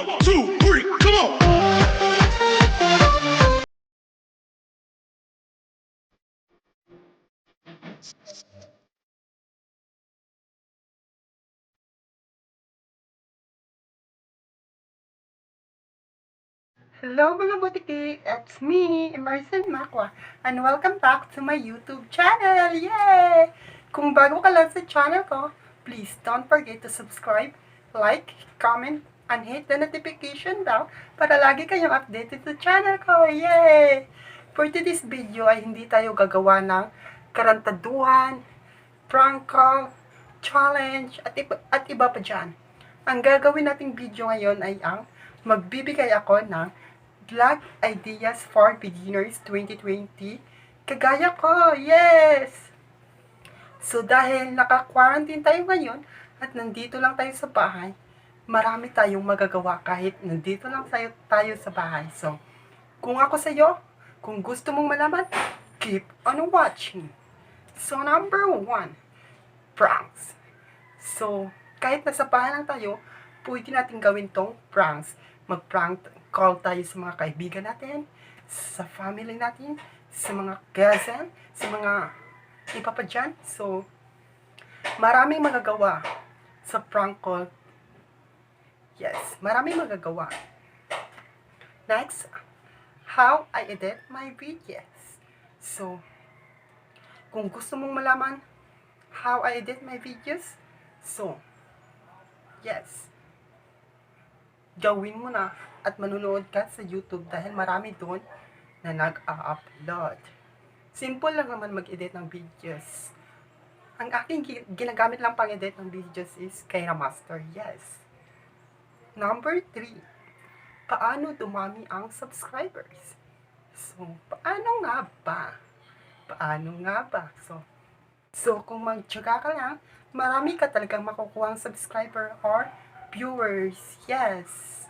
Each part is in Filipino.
One, two, three, come on! Hello mga butiki! It's me, Emerson Macwa, and welcome back to my YouTube channel! Yay! Kung bago ka lang sa channel ko, please don't forget to subscribe, like, comment, and hit the notification bell para lagi kayong updated sa channel ko! Yay! For today's video ay hindi tayo gagawa ng karantaduhan, prank call, challenge, at iba pa dyan. Ang gagawin nating video ngayon ay ang magbibigay ako ng Vlog Ideas for Beginners 2020. Kagaya ko, yes! So dahil naka-quarantine tayo ngayon at nandito lang tayo sa bahay, marami tayong magagawa kahit nandito lang tayo sa bahay. So, kung ako sa'yo, kung gusto mong malaman, keep on watching. So, number 1, pranks. So, kahit nasa bahay lang tayo, pwede natin gawin tong pranks. Mag-prank call tayo sa mga kaibigan natin, sa family natin, sa mga cousin, sa mga iba pa dyan. So, maraming magagawa sa prank call. Yes, maraming magagawa. Next, how I edit my videos. So, kung gusto mong malaman how I edit my videos, so, yes, gawin mo na at manunood ka sa YouTube dahil marami doon na nag-upload. Simple lang naman mag-edit ng videos. Ang aking ginagamit lang pang edit ng videos is KineMaster, yes. Number 3, paano dumami ang subscribers? So, paano nga ba? Paano nga ba? So kung magtyaga ka lang, marami ka talagang makukuha ang subscriber or viewers, yes.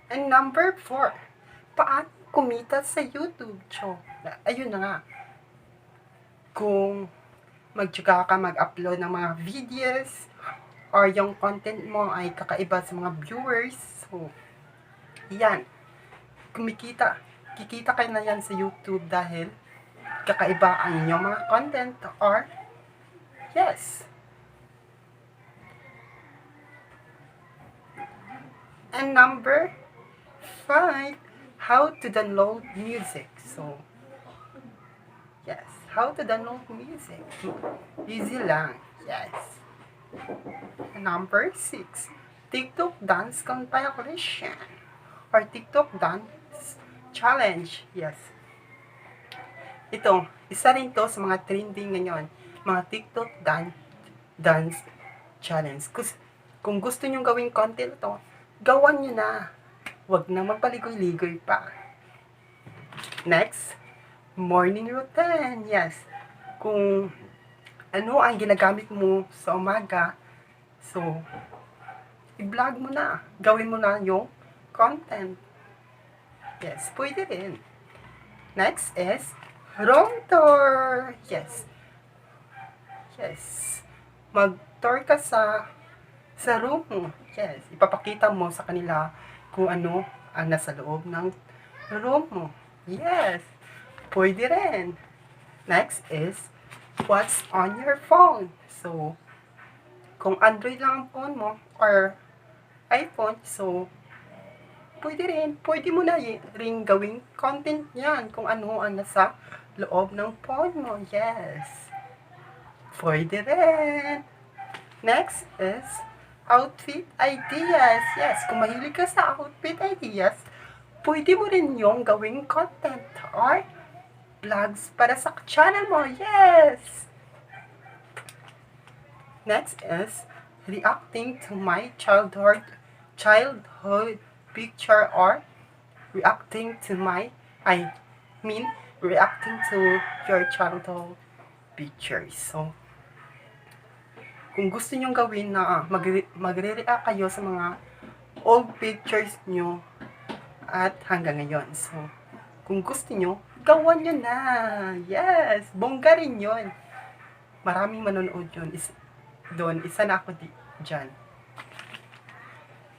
And number 4, paano kumita sa YouTube? So, ayun na nga. Kung magtyaga ka mag-upload ng mga videos or yung content mo ay kakaiba sa mga viewers, so, yan. Kikita kayo na yan sa YouTube dahil kakaiba ang inyong mga content or, yes. And number 5, how to download music. So, yes, how to download music. Easy lang, yes. Number 6, TikTok dance compilation or TikTok dance challenge. Yes. Ito, isa rin to sa mga trending ngayon, mga TikTok dance challenge. Kung gusto nyo gawing content to, gawan nyo na. Huwag na magpaligoy-ligoy pa. Next, morning routine. Yes. Kung ano ang ginagamit mo sa umaga, so, i-vlog mo na. Gawin mo na yung content. Yes, pwede rin. Next is room tour. Yes. Yes. Mag-tour ka sa room mo. Yes. Ipapakita mo sa kanila kung ano ang nasa loob ng room mo. Yes, pwede rin. Next is, what's on your phone? So, kung Android lang ang phone mo, or iPhone, so, pwede rin. Pwede mo na rin gawing content yan kung ano ang nasa loob ng phone mo. Yes. Pwede rin. Next is, outfit ideas. Yes, kung mahilig ka sa outfit ideas, pwede mo rin yung gawing content or vlogs para sa channel mo. Yes! Next is reacting to my childhood picture or reacting to reacting to your childhood pictures. So, kung gusto nyong gawin na magre-react kayo sa mga old pictures nyo at hanggang ngayon. So, kung gusto nyo, gawan nyo na. Yes! Bongga rin yun. Maraming manonood yun. Doon, isa na ako dyan.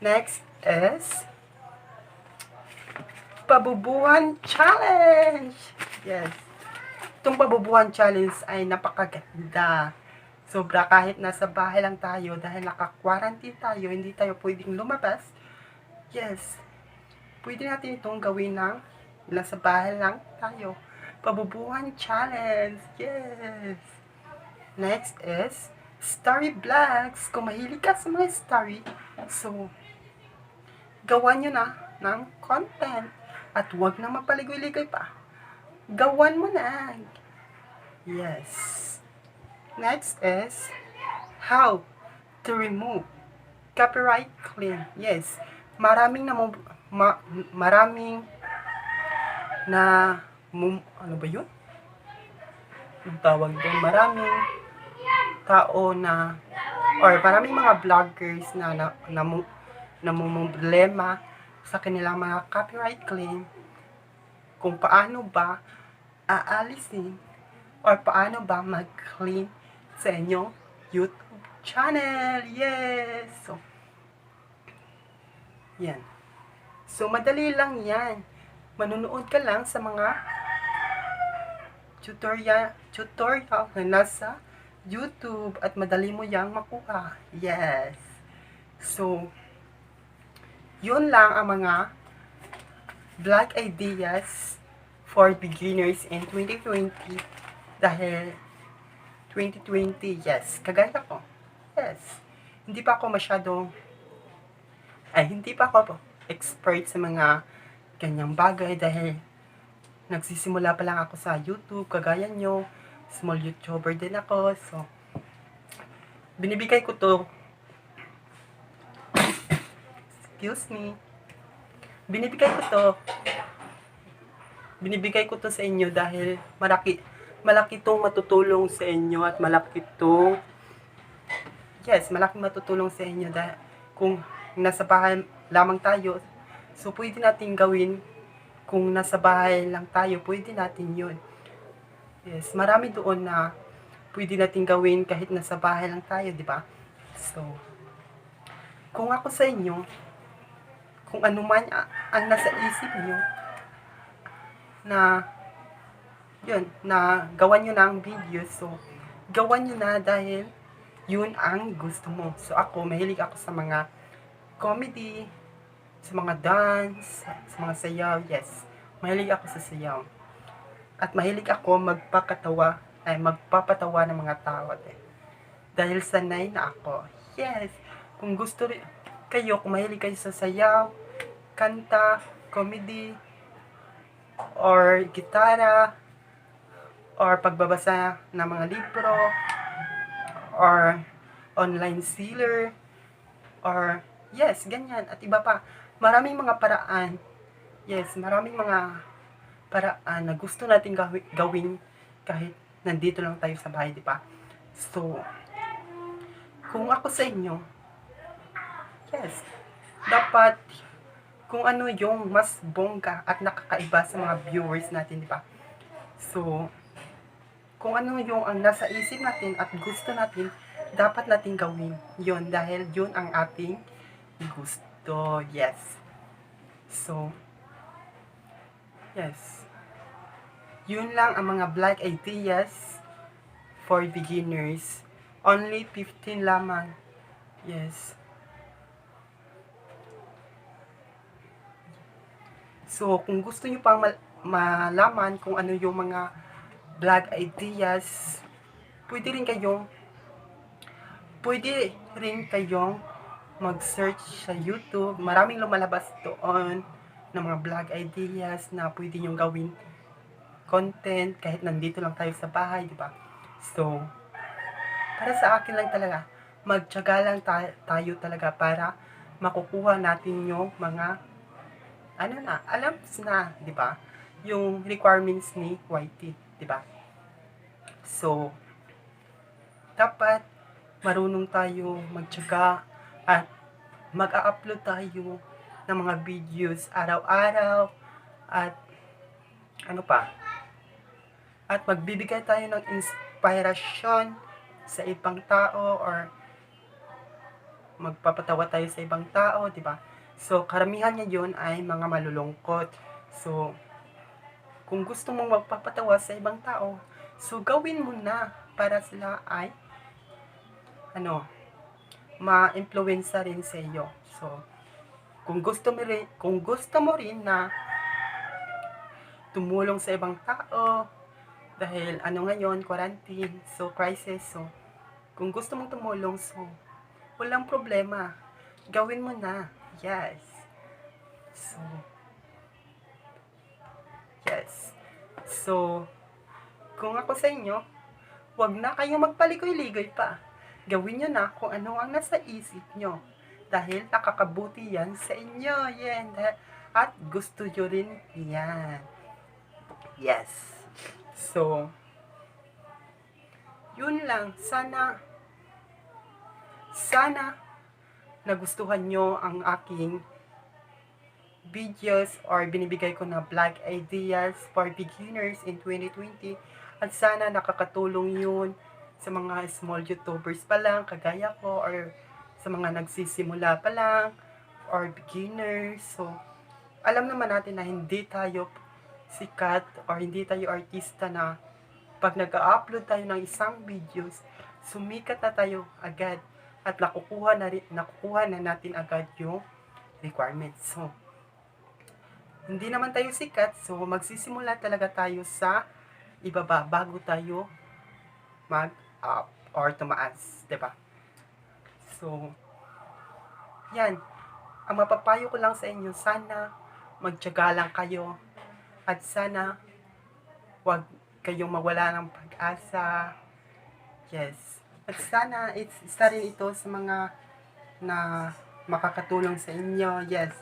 Next is Pabubuhan Challenge. Yes. Itong Pabubuhan Challenge ay napakaganda. Sobra kahit nasa bahay lang tayo dahil naka-quarantine tayo, hindi tayo pwedeng lumabas. Yes. Pwede natin itong gawin ng nasa bahay lang tayo. Pabubuhan Challenge. Yes. Next is Story Vlogs. Kung mahilig ka sa mga story, so gawan nyo na ng content at huwag na magpaligoy-ligoy pa. Gawan mo na. Yes. Next is how to remove copyright claim. Yes. Maraming ano ba yun? Ang tawag doon, maraming tao na or maraming mga vloggers na namumblema sa kanilang mga copyright claim kung paano ba aalisin or paano ba mag-claim sa inyong YouTube channel. Yes! So, yan. So, madali lang yan. Manunood ka lang sa mga tutorial na nasa YouTube at madali mo yang makuha. Yes. So, yun lang ang mga vlog ideas for beginners in 2020 dahil 2020, yes, kagaya ko. Yes. Hindi pa ako expert sa mga ganyang bagay dahil nagsisimula pa lang ako sa YouTube, kagaya nyo, small YouTuber din ako, so, binibigay ko to, binibigay ko to sa inyo dahil malaki tong matutulong sa inyo at malaking matutulong sa inyo dahil kung nasa bahay lamang tayo, so pwede natin gawin. Kung nasa bahay lang tayo, pwede natin yun. Yes, marami doon na pwede natin gawin kahit nasa bahay lang tayo, di ba? So, kung ako sa inyo, kung ano man ang nasa isip niyo na yun, na gawan nyo na ang video, so gawan nyo na dahil yun ang gusto mo. So ako, mahilig ako sa mga comedy, sa mga dance, sa mga sayaw. Yes, mahilig ako sa sayaw. At mahilig ako magpapatawa ng mga tao. Dahil sanay na ako. Yes, kung gusto rin kayo, kung mahilig kayo sa sayaw, kanta, comedy, or gitara, or pagbabasa ng mga libro, or online seller, or yes, ganyan, at iba pa. Maraming mga paraan. Yes, maraming mga paraan na gusto natin gawin kahit nandito lang tayo sa bahay, di ba? So, kung ako sa inyo, yes, dapat kung ano yung mas bongga at nakakaiba sa mga viewers natin, di ba? So, kung ano yung ang nasa isip natin at gusto natin, dapat natin gawin yon dahil yun ang ating gusto. Yes. So, yes. Yun lang ang mga vlog ideas for beginners. Only 15 lamang. Yes. So, kung gusto nyo pang malaman kung ano yung mga vlog ideas, pwede rin kayong mag-search sa YouTube. Maraming lumalabas doon ng mga vlog ideas na pwede nyong gawin content kahit nandito lang tayo sa bahay, di ba? So, para sa akin lang talaga, magtiyaga lang tayo talaga para makukuha natin yung mga alam na, di ba? Yung requirements ni YT, di ba? So, dapat marunong tayo magtiyaga at mag-a-upload tayo ng mga videos araw-araw at at magbibigay tayo ng inspirasyon sa ibang tao or magpapatawa tayo sa ibang tao, di ba? So, karamihan niya yun ay mga malulungkot. So, kung gusto mong magpapatawa sa ibang tao, so gawin mo na para sila ay ma-influensya rin sa iyo. So, kung gusto mo rin na tumulong sa ibang tao dahil ngayon, quarantine, so crisis, so kung gusto mong tumulong, so walang problema. Gawin mo na. Yes. So, yes. So, kung ako sa inyo, wag na kayo magpaligoy-ligoy pa. Gawin nyo na kung ano ang nasa isip nyo. Dahil nakakabuti yan sa inyo. Yan. At gusto nyo rin yan. Yes. So, yun lang. Sana nagustuhan nyo ang aking videos or binibigay ko na vlog ideas for beginners in 2020. At sana nakakatulong yun sa mga small YouTubers pa lang, kagaya ko, or sa mga nagsisimula pa lang, or beginners. So, alam naman natin na hindi tayo sikat or hindi tayo artista na pag nag-upload tayo ng isang videos, sumikat na tayo agad at nakukuha na natin agad yung requirements. So, hindi naman tayo sikat, so magsisimula talaga tayo sa ibaba bago tayo mag-up or tumaas, 'di ba? So, yan. Ang mapapayo ko lang sa inyo, sana magtiyaga lang kayo at sana wag kayong mawala ng pag-asa. Yes. At sana isa rin ito sa mga na makakatulong sa inyo. Yes.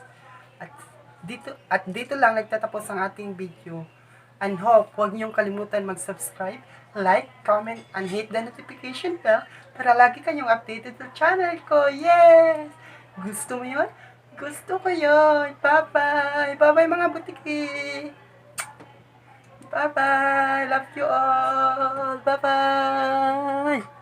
At dito lang nagtatapos ang ating video. And hope, huwag niyong kalimutan mag-subscribe, like, comment, and hit the notification bell para lagi kayong updated sa channel ko. Yes! Gusto mo yun? Gusto ko yun. Bye-bye! Bye-bye mga butiki! Bye-bye! Love you all! Bye-bye!